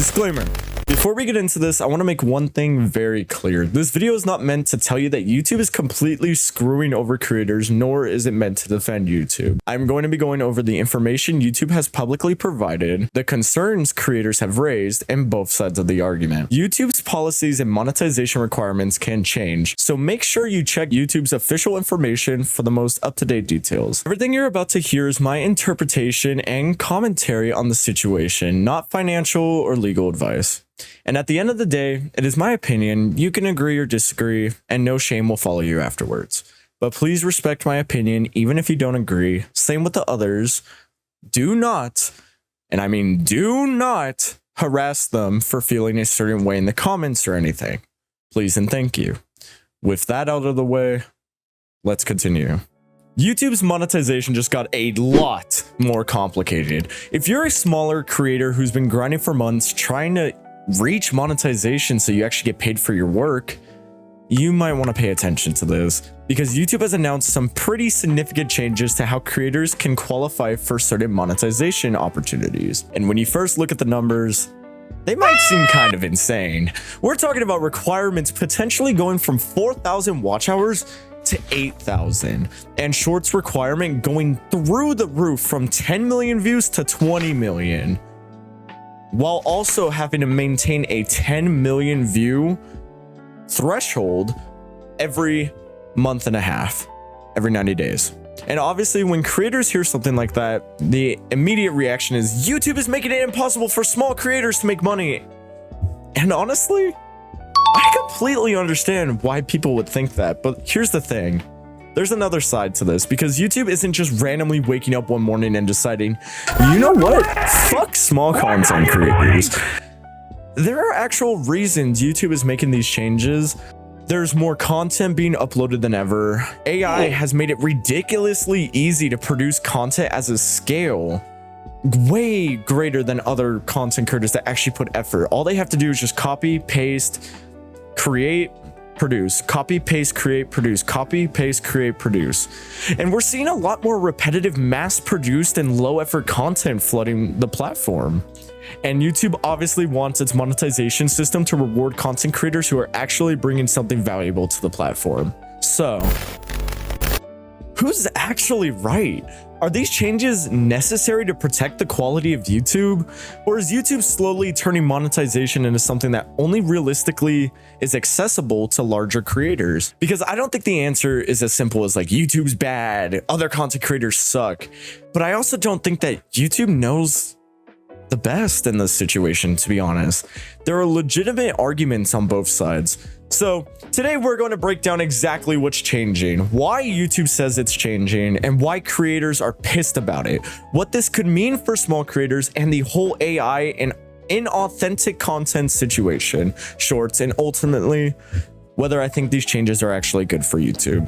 Disclaimer. Before we get into this, I want to make one thing very clear. This video is not meant to tell you that YouTube is completely screwing over creators, nor is it meant to defend YouTube. I'm going to be going over the information YouTube has publicly provided, the concerns creators have raised, and both sides of the argument. YouTube's policies and monetization requirements can change, so make sure you check YouTube's official information for the most up-to-date details. Everything you're about to hear is my interpretation and commentary on the situation, not financial or legal advice. And at the end of the day, it is my opinion. You can agree or disagree, and no shame will follow you afterwards. But please respect my opinion, even if you don't agree. Same with the others. Do not, and I mean do not, harass them for feeling a certain way in the comments or anything. Please and thank you. With that out of the way, let's continue. YouTube's monetization just got a lot more complicated. If you're a smaller creator who's been grinding for months trying to reach monetization so you actually get paid for your work, you might want to pay attention to this, because YouTube has announced some pretty significant changes to how creators can qualify for certain monetization opportunities. And when you first look at the numbers, they might seem kind of insane. We're talking about requirements potentially going from 4,000 watch hours to 8,000, and shorts requirement going through the roof from 10 million views to 20 million, while also having to maintain a 10 million view threshold every month and a half, every 90 days. And obviously when creators hear something like that, the immediate reaction is YouTube is making it impossible for small creators to make money. And honestly, I completely understand why people would think that, but here's the thing. There's another side to this, because YouTube isn't just randomly waking up one morning and deciding, you know what? Fuck small content creators. There are actual reasons YouTube is making these changes. There's more content being uploaded than ever. AI has made it ridiculously easy to produce content as a scale way greater than other content creators that actually put effort. All they have to do is just copy, paste, create, produce, copy, paste, create, produce, copy, paste, create, produce. And we're seeing a lot more repetitive, mass-produced and low-effort content flooding the platform. And YouTube obviously wants its monetization system to reward content creators who are actually bringing something valuable to the platform. So, who's actually right? Are these changes necessary to protect the quality of YouTube? Or is YouTube slowly turning monetization into something that only realistically is accessible to larger creators? Because I don't think the answer is as simple as like YouTube's bad, other content creators suck. But I also don't think that YouTube knows the best in this situation, to be honest. There are legitimate arguments on both sides. So today we're going to break down exactly what's changing, why YouTube says it's changing, and why creators are pissed about it, what this could mean for small creators, and the whole AI and inauthentic content situation, shorts, and ultimately whether I think these changes are actually good for YouTube.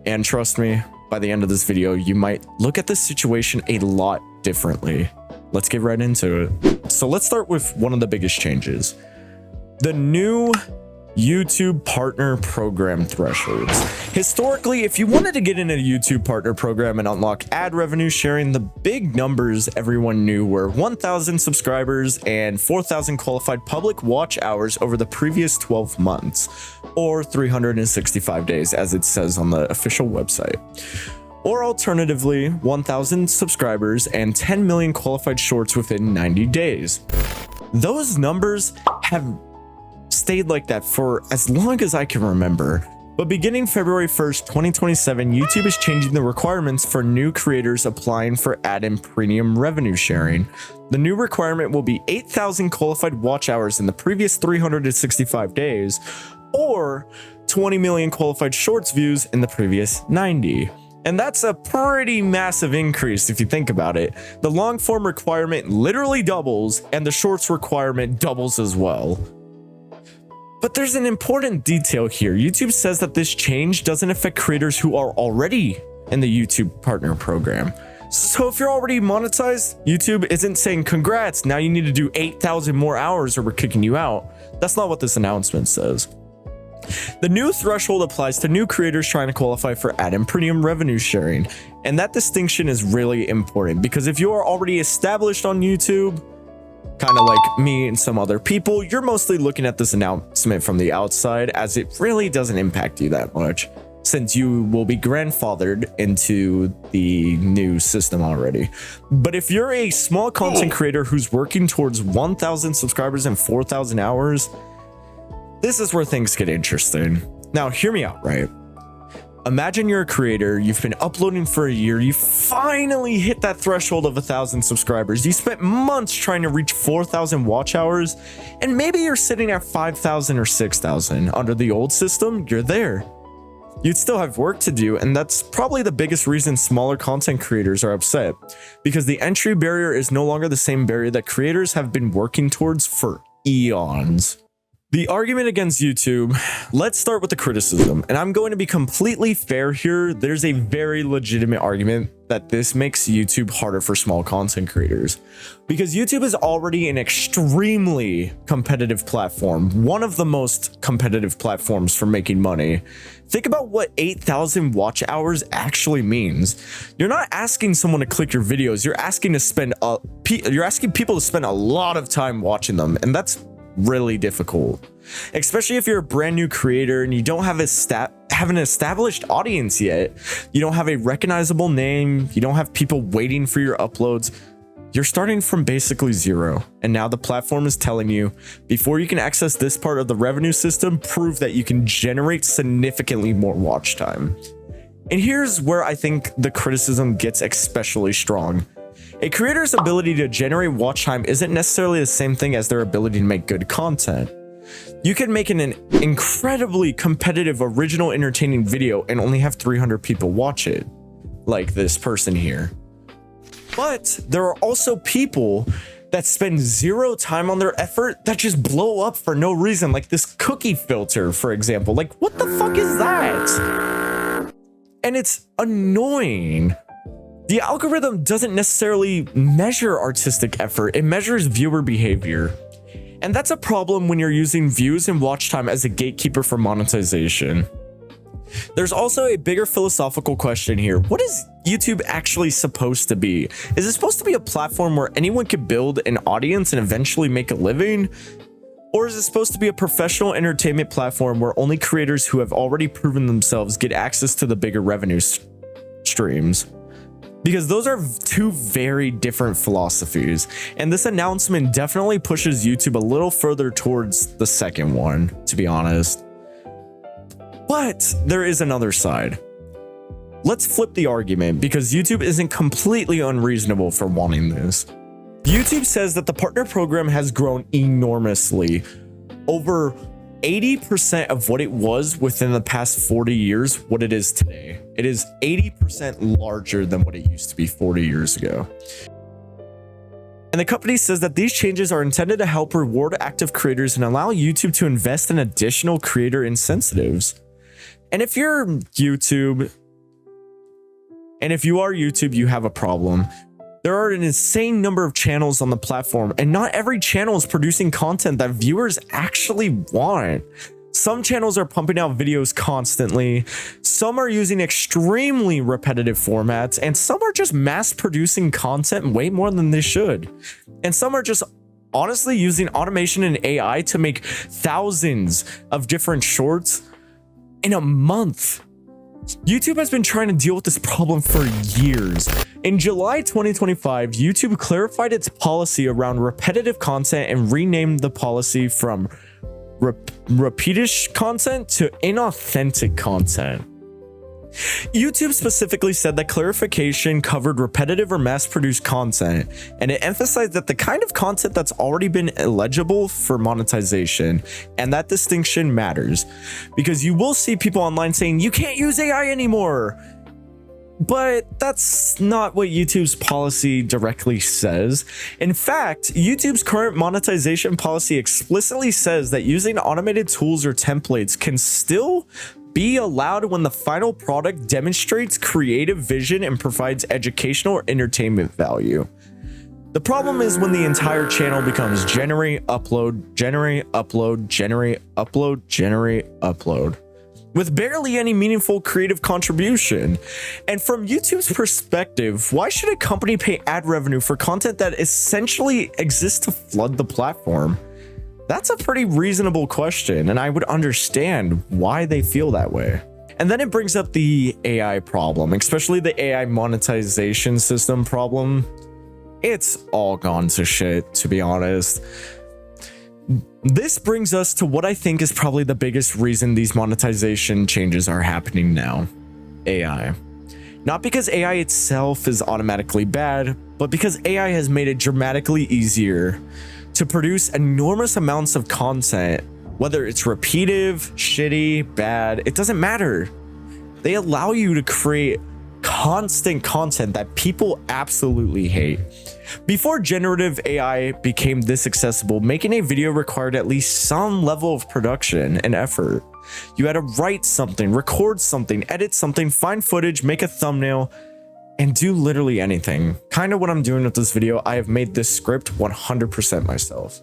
And trust me, by the end of this video, you might look at this situation a lot differently. Let's get right into it. So let's start with one of the biggest changes. The new YouTube partner program thresholds. Historically, if you wanted to get in a YouTube partner program and unlock ad revenue sharing, the big numbers everyone knew were 1,000 subscribers and 4,000 qualified public watch hours over the previous 12 months, or 365 days as it says on the official website. Or alternatively, 1,000 subscribers and 10 million qualified shorts within 90 days. Those numbers have stayed like that for as long as I can remember. But beginning February 1st, 2027, YouTube is changing the requirements for new creators applying for ad and premium revenue sharing. The new requirement will be 8,000 qualified watch hours in the previous 365 days, or 20 million qualified shorts views in the previous 90. And that's a pretty massive increase if you think about it. The long form requirement literally doubles, and the shorts requirement doubles as well. But there's an important detail here. YouTube says that this change doesn't affect creators who are already in the YouTube partner program. So if you're already monetized, YouTube isn't saying congrats, now you need to do 8,000 more hours or we're kicking you out. That's not what this announcement says. The new threshold applies to new creators trying to qualify for ad and premium revenue sharing. And that distinction is really important, because if you are already established on YouTube, kind of like me and some other people, you're mostly looking at this announcement from the outside, as it really doesn't impact you that much, since you will be grandfathered into the new system already. But if you're a small content creator who's working towards 1,000 subscribers in 4,000 hours, this is where things get interesting. Now, hear me out, right? Imagine you're a creator, you've been uploading for a year, you finally hit that threshold of 1,000 subscribers, you spent months trying to reach 4,000 watch hours, and maybe you're sitting at 5,000 or 6,000. Under the old system, you're there. You'd still have work to do, and that's probably the biggest reason smaller content creators are upset, because the entry barrier is no longer the same barrier that creators have been working towards for eons. The argument against YouTube, let's start with the criticism, and I'm going to be completely fair here. There's a very legitimate argument that this makes YouTube harder for small content creators, because YouTube is already an extremely competitive platform, one of the most competitive platforms for making money. Think about what 8,000 watch hours actually means. You're not asking someone to click your videos, you're asking people to spend a lot of time watching them, and that's really difficult, especially if you're a brand new creator and you don't have an established audience yet. You don't have a recognizable name, you don't have people waiting for your uploads. You're starting from basically zero, and now the platform is telling you, before you can access this part of the revenue system, prove that you can generate significantly more watch time. And here's where I think the criticism gets especially strong. A creator's ability to generate watch time isn't necessarily the same thing as their ability to make good content. You can make an incredibly competitive, original, entertaining video and only have 300 people watch it, like this person here. But there are also people that spend zero time on their effort that just blow up for no reason, like this cookie filter, for example. Like, what the fuck is that? And it's annoying. The algorithm doesn't necessarily measure artistic effort, it measures viewer behavior. And that's a problem when you're using views and watch time as a gatekeeper for monetization. There's also a bigger philosophical question here. What is YouTube actually supposed to be? Is it supposed to be a platform where anyone could build an audience and eventually make a living? Or is it supposed to be a professional entertainment platform where only creators who have already proven themselves get access to the bigger revenue streams? Because those are two very different philosophies, and this announcement definitely pushes YouTube a little further towards the second one, to be honest. But there is another side. Let's flip the argument, because YouTube isn't completely unreasonable for wanting this. YouTube says that the partner program has grown enormously, over 80% of what it was within the past 40 years, what it is today. It is 80% larger than what it used to be 40 years ago. And the company says that these changes are intended to help reward active creators and allow YouTube to invest in additional creator incentives. And if you're YouTube, and if you are YouTube, you have a problem. There are an insane number of channels on the platform, and not every channel is producing content that viewers actually want. Some channels are pumping out videos constantly, some are using extremely repetitive formats, and some are just mass producing content way more than they should. And some are just honestly using automation and AI to make thousands of different shorts in a month. YouTube has been trying to deal with this problem for years. In July 2025, YouTube clarified its policy around repetitive content and renamed the policy from repeatish content to inauthentic content. YouTube specifically said that clarification covered repetitive or mass-produced content, and it emphasized that the kind of content that's already been eligible for monetization, and that distinction matters, because you will see people online saying, you can't use AI anymore. But that's not what YouTube's policy directly says. In fact, YouTube's current monetization policy explicitly says that using automated tools or templates can still be allowed when the final product demonstrates creative vision and provides educational or entertainment value. The problem is when the entire channel becomes generate, upload, generate, upload, generate, upload, generate, upload. with barely any meaningful creative contribution. And from YouTube's perspective, why should a company pay ad revenue for content that essentially exists to flood the platform? That's a pretty reasonable question, and I would understand why they feel that way. And then it brings up the AI problem, especially the AI monetization system problem. It's all gone to shit, to be honest. This brings us to what I think is probably the biggest reason these monetization changes are happening now: AI. Not because AI itself is automatically bad, but because AI has made it dramatically easier to produce enormous amounts of content, whether it's repetitive, shitty, bad, it doesn't matter. They allow you to create constant content that people absolutely hate. Before generative AI became this accessible, making a video required at least some level of production and effort. You had to write something, record something, edit something, find footage, make a thumbnail, and do literally anything. Kind of what I'm doing with this video. I have made this script 100% myself.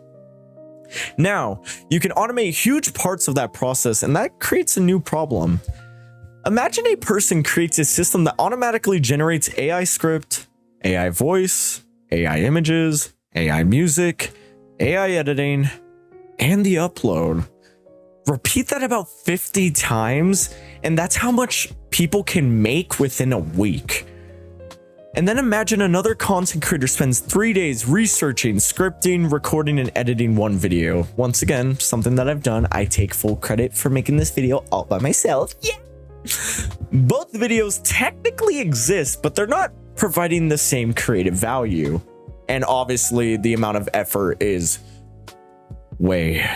Now, you can automate huge parts of that process, and that creates a new problem. Imagine a person creates a system that automatically generates AI script, AI voice, AI images, AI music, AI editing, and the upload. Repeat that about 50 times, and that's how much people can make within a week. And then imagine another content creator spends 3 days researching, scripting, recording, and editing one video. Once again, something that I've done. I take full credit for making this video all by myself. Yeah. Both videos technically exist, but they're not providing the same creative value. And obviously the amount of effort is way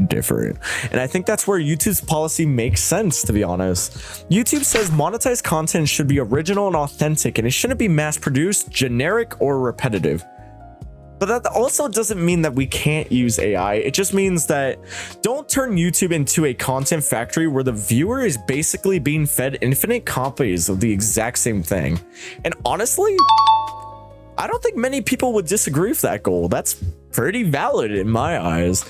different. And I think that's where YouTube's policy makes sense, to be honest. YouTube says monetized content should be original and authentic, and it shouldn't be mass produced, generic, or repetitive. But that also doesn't mean that we can't use AI. It just means that don't turn YouTube into a content factory where the viewer is basically being fed infinite copies of the exact same thing. And honestly, I don't think many people would disagree with that goal. That's pretty valid in my eyes.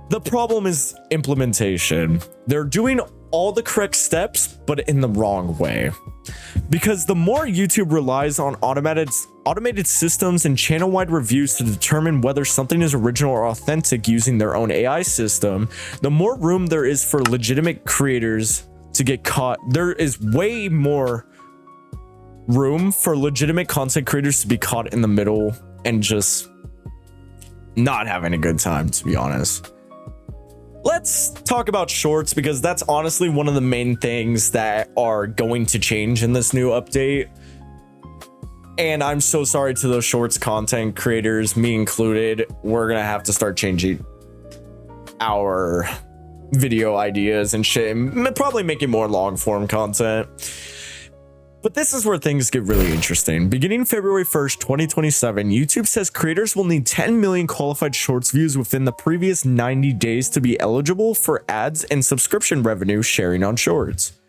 The problem is implementation. They're doing all the correct steps, but in the wrong way. Because the more YouTube relies on automated systems and channel-wide reviews to determine whether something is original or authentic using their own AI system, the more room there is for legitimate creators to get caught. There is way more room for legitimate content creators to be caught in the middle and just not having a good time, to be honest. Let's talk about shorts, because that's honestly one of the main things that are going to change in this new update. And I'm so sorry to those shorts content creators, me included. We're gonna have to start changing our video ideas and shit, and probably making more long form content. But this is where things get really interesting. Beginning February 1st, 2027, YouTube says creators will need 10 million qualified shorts views within the previous 90 days to be eligible for ads and subscription revenue sharing on shorts.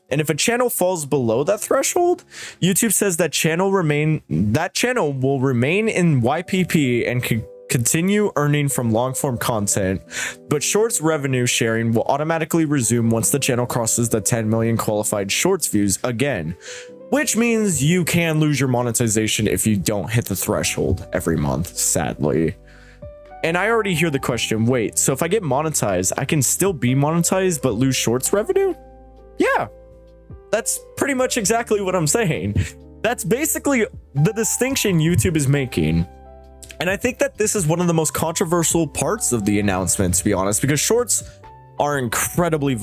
And if a channel falls below that threshold, YouTube says that channel will remain in YPP and could continue earning from long-form content, but shorts revenue sharing will automatically resume once the channel crosses the 10 million qualified shorts views again, which means you can lose your monetization if you don't hit the threshold every month, sadly. And I already hear the question, wait, so if I get monetized, I can still be monetized but lose shorts revenue? Yeah, that's pretty much exactly what I'm saying. That's basically the distinction YouTube is making. And I think that this is one of the most controversial parts of the announcement, to be honest, because shorts are incredibly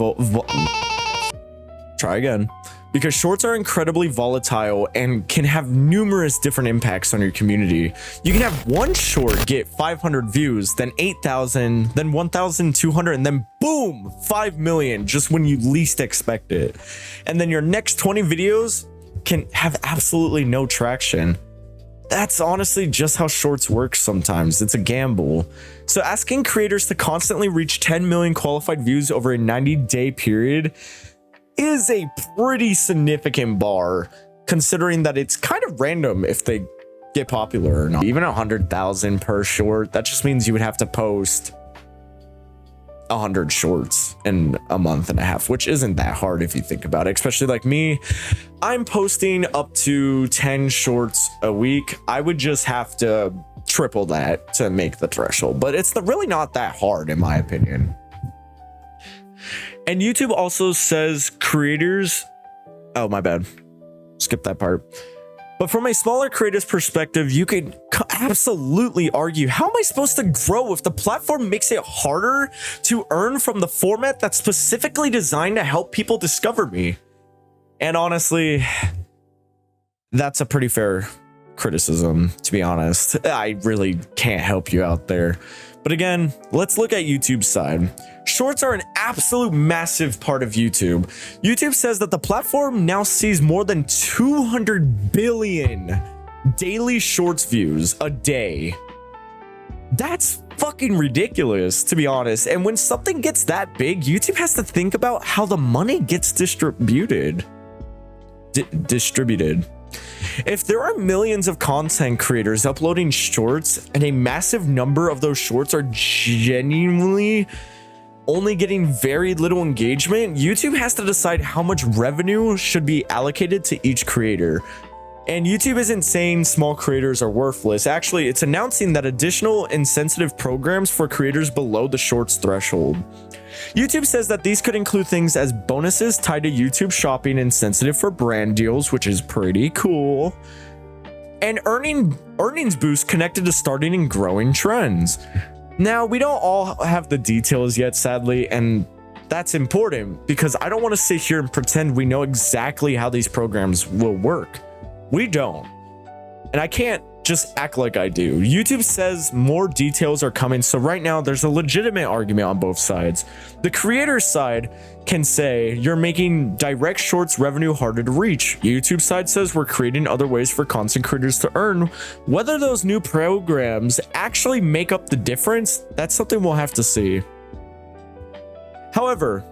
because shorts are incredibly volatile and can have numerous different impacts on your community. You can have one short get 500 views, then 8,000, then 1,200, and then boom, 5 million just when you least expect it. And then your next 20 videos can have absolutely no traction. That's honestly just how shorts work sometimes. It's a gamble. So asking creators to constantly reach 10 million qualified views over a 90-day period is a pretty significant bar, considering that it's kind of random if they get popular or not. Even 100,000 per short, that just means you would have to post 100 shorts in a month and a half, which isn't that hard if you think about it, especially like me. I'm posting up to 10 shorts a week. I would just have to triple that to make the threshold, but it's really not that hard in my opinion. And YouTube also says creators, oh my bad, skip that part. But from a smaller creator's perspective, you could absolutely argue, how am I supposed to grow if the platform makes it harder to earn from the format that's specifically designed to help people discover me? And honestly, that's a pretty fair criticism, to be honest. I really can't help you out there. But again, let's look at YouTube's side. Shorts are an absolute massive part of YouTube. YouTube says that the platform now sees more than 200 billion daily shorts views a day. That's fucking ridiculous, to be honest. And when something gets that big, YouTube has to think about how the money gets distributed. If there are millions of content creators uploading shorts and a massive number of those shorts are genuinely only getting very little engagement, YouTube has to decide how much revenue should be allocated to each creator. And YouTube isn't saying small creators are worthless. Actually, it's announcing that additional incentive programs for creators below the shorts threshold. YouTube says that these could include things as bonuses tied to YouTube shopping, incentive for brand deals, which is pretty cool, and earnings boosts connected to starting and growing trends. Now, we don't all have the details yet, sadly, and that's important because I don't want to sit here and pretend we know exactly how these programs will work. We don't. And I can't just act like I do. YouTube says more details are coming, so right now there's a legitimate argument on both sides. The creator's side can say you're making direct shorts revenue harder to reach. YouTube side says we're creating other ways for content creators to earn. Whether those new programs actually make up the difference, that's something we'll have to see. However,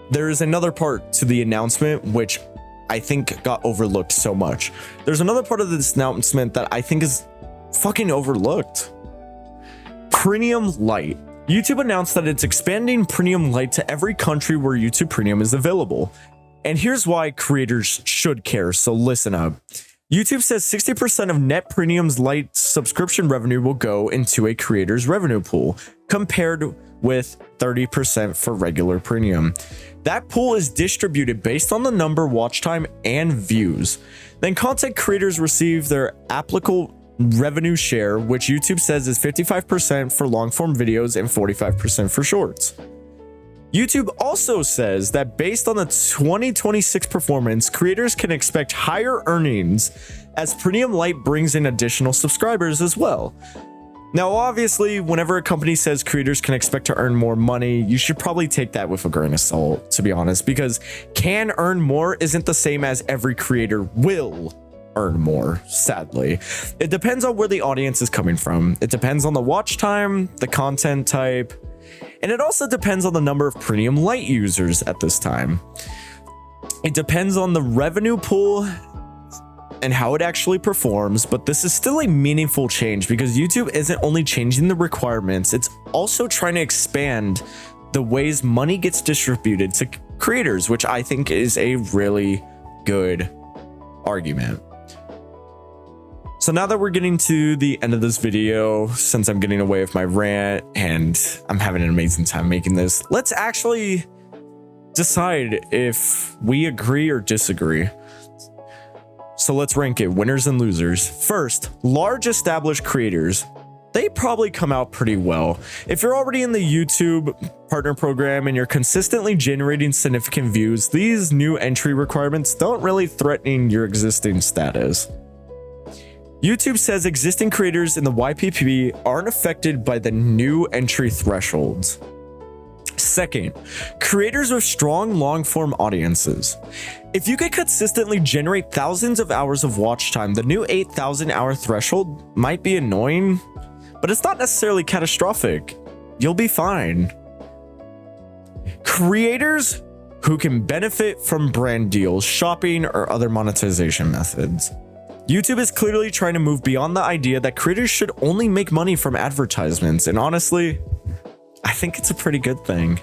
there is another part to the announcement which I think got overlooked so much. There's another part of this announcement that I think is fucking overlooked. Premium Lite. YouTube announced that it's expanding Premium Lite to every country where YouTube Premium is available. And here's why creators should care, so listen up. YouTube says 60% of net Premium's Lite subscription revenue will go into a creator's revenue pool, compared with 30% for regular Premium. That pool is distributed based on the number, watch time, and views. Then content creators receive their applicable revenue share, which YouTube says is 55% for long-form videos and 45% for shorts. YouTube also says that based on the 2026 performance, creators can expect higher earnings as Premium Lite brings in additional subscribers as well. Now, obviously, whenever a company says creators can expect to earn more money, you should probably take that with a grain of salt, to be honest, because can earn more isn't the same as every creator will earn more, sadly. It depends on where the audience is coming from. It depends on the watch time, the content type, and it also depends on the number of Premium Lite users at this time. It depends on the revenue pool and how it actually performs, but this is still a meaningful change because YouTube isn't only changing the requirements, it's also trying to expand the ways money gets distributed to creators, which I think is a really good argument. So now that we're getting to the end of this video, since I'm getting away with my rant and I'm having an amazing time making this, let's actually decide if we agree or disagree. So let's rank it, winners and losers. First, large established creators. They probably come out pretty well. If you're already in the YouTube partner program and you're consistently generating significant views, these new entry requirements don't really threaten your existing status. YouTube says existing creators in the YPP aren't affected by the new entry thresholds. Second, creators with strong long-form audiences. If you could consistently generate thousands of hours of watch time, the new 8,000 hour threshold might be annoying, but it's not necessarily catastrophic. You'll be fine. Creators who can benefit from brand deals, shopping, or other monetization methods. YouTube is clearly trying to move beyond the idea that creators should only make money from advertisements, and honestly, I think it's a pretty good thing.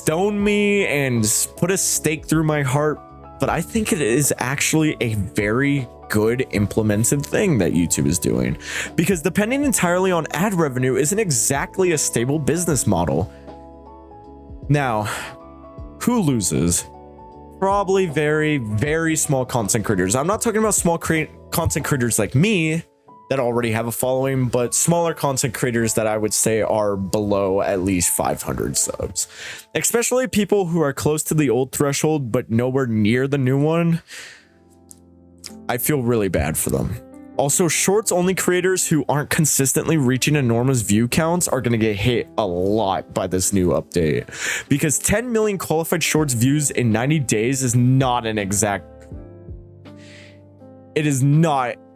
stone me and put a stake through my heart, but I think it is actually a very good implemented thing that YouTube is doing, because depending entirely on ad revenue isn't exactly a stable business model. Now, who loses? Probably very, very small content creators. I'm not talking about small content creators like me that already have a following, but smaller content creators that I would say are below at least 500 subs. Especially people who are close to the old threshold, but nowhere near the new one. I feel really bad for them. Also, shorts only creators who aren't consistently reaching enormous view counts are going to get hit a lot by this new update, because 10 million qualified shorts views in 90 days is not an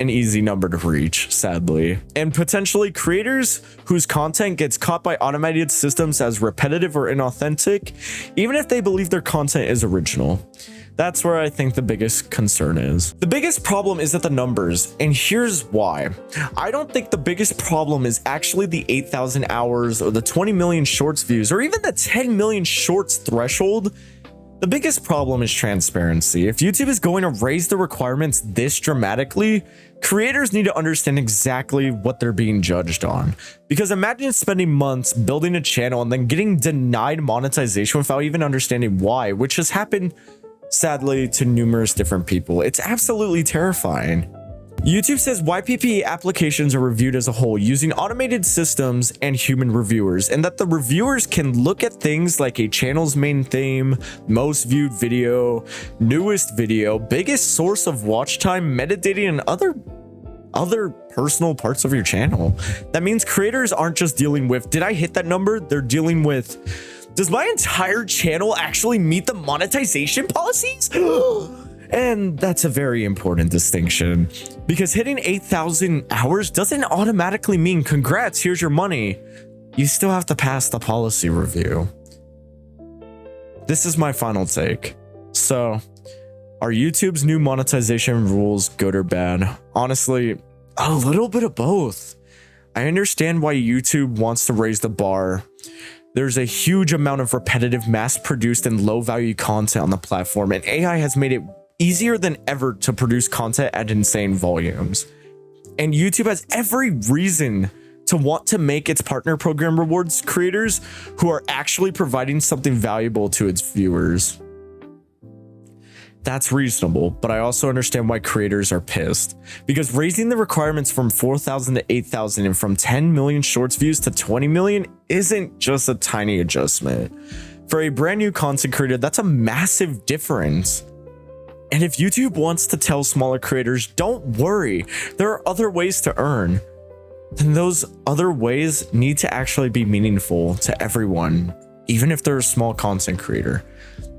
easy number to reach, sadly. And potentially creators whose content gets caught by automated systems as repetitive or inauthentic, even if they believe their content is original. That's where I think the biggest concern is. The biggest problem isn't the numbers, and here's why. I don't think the biggest problem is actually the 8,000 hours or the 20 million shorts views or even the 10 million shorts threshold. The biggest problem is transparency. If YouTube is going to raise the requirements this dramatically, creators need to understand exactly what they're being judged on. Because imagine spending months building a channel and then getting denied monetization without even understanding why, which has happened sadly to numerous different people. It's absolutely terrifying. YouTube says YPP applications are reviewed as a whole using automated systems and human reviewers, and that the reviewers can look at things like a channel's main theme, most viewed video, newest video, biggest source of watch time, metadata, and other personal parts of your channel. That means creators aren't just dealing with, did I hit that number? They're dealing with, does my entire channel actually meet the monetization policies? And that's a very important distinction, because hitting 8,000 hours doesn't automatically mean congrats, here's your money. You still have to pass the policy review. This is my final take. So, are YouTube's new monetization rules good or bad? Honestly, a little bit of both. I understand why YouTube wants to raise the bar. There's a huge amount of repetitive, mass-produced, and low-value content on the platform, and AI has made it easier than ever to produce content at insane volumes. And YouTube has every reason to want to make its partner program rewards creators who are actually providing something valuable to its viewers. That's reasonable, but I also understand why creators are pissed, because raising the requirements from 4,000 to 8,000 and from 10 million shorts views to 20 million isn't just a tiny adjustment. For a brand new content creator, that's a massive difference. And if YouTube wants to tell smaller creators, don't worry, there are other ways to earn, then those other ways need to actually be meaningful to everyone, even if they're a small content creator.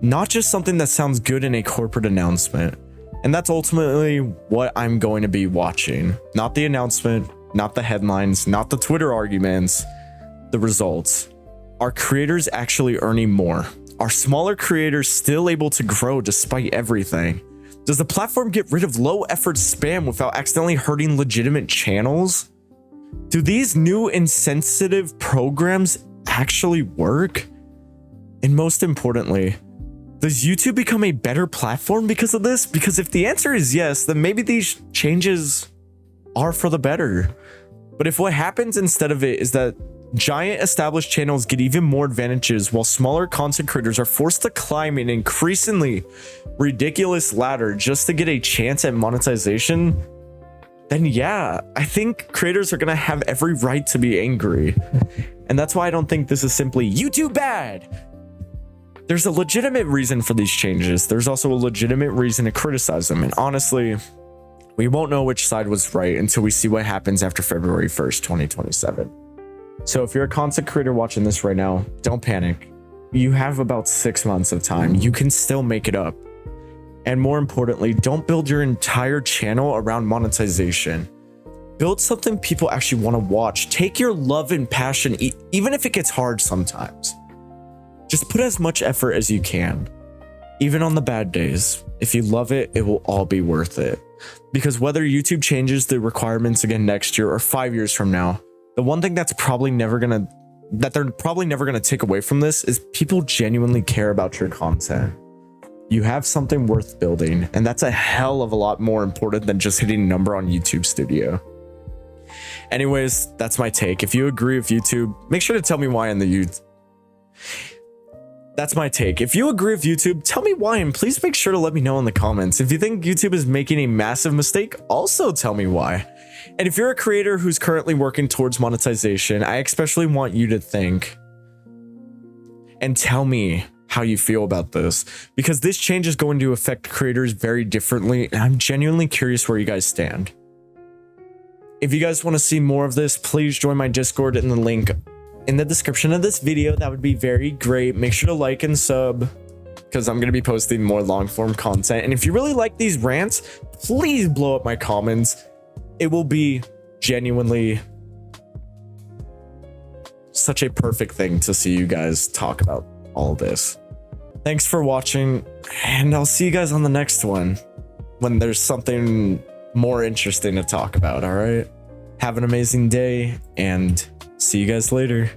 Not just something that sounds good in a corporate announcement. And that's ultimately what I'm going to be watching. Not the announcement, not the headlines, not the Twitter arguments, the results. Are creators actually earning more? Are smaller creators still able to grow despite everything? Does the platform get rid of low-effort spam without accidentally hurting legitimate channels? Do these new insensitive programs actually work? And most importantly, does YouTube become a better platform because of this? Because if the answer is yes, then maybe these changes are for the better. But if what happens instead of it is that giant established channels get even more advantages while smaller content creators are forced to climb an increasingly ridiculous ladder just to get a chance at monetization, then yeah, I think creators are gonna have every right to be angry. And that's why I don't think this is simply YouTube bad. There's a legitimate reason for these changes. There's also a legitimate reason to criticize them. And honestly, we won't know which side was right until we see what happens after February 1st, 2027. So if you're a content creator watching this right now, don't panic. You have about 6 months of time. You can still make it up. And more importantly, don't build your entire channel around monetization. Build something people actually want to watch. Take your love and passion, even if it gets hard sometimes. Just put as much effort as you can. Even on the bad days. If you love it, it will all be worth it. Because whether YouTube changes the requirements again next year or 5 years from now, the one thing that's probably never gonna that they're probably never going to take away from this is people genuinely care about your content. You have something worth building, and that's a hell of a lot more important than just hitting a number on YouTube Studio. Anyways, that's my take. If you agree with YouTube, make sure to tell me why in the YouTube. That's my take. If you agree with YouTube, tell me why, and please make sure to let me know in the comments. If you think YouTube is making a massive mistake, also tell me why. And if you're a creator who's currently working towards monetization, I especially want you to think and tell me how you feel about this, because this change is going to affect creators very differently, and I'm genuinely curious where you guys stand. If you guys want to see more of this, please join my Discord in the link in the description of this video. That would be very great. Make sure to like and sub, because I'm going to be posting more long form content. And if you really like these rants, please blow up my comments. It will be genuinely such a perfect thing to see you guys talk about all this. Thanks for watching, and I'll see you guys on the next one when there's something more interesting to talk about. All right, have an amazing day, and see you guys later.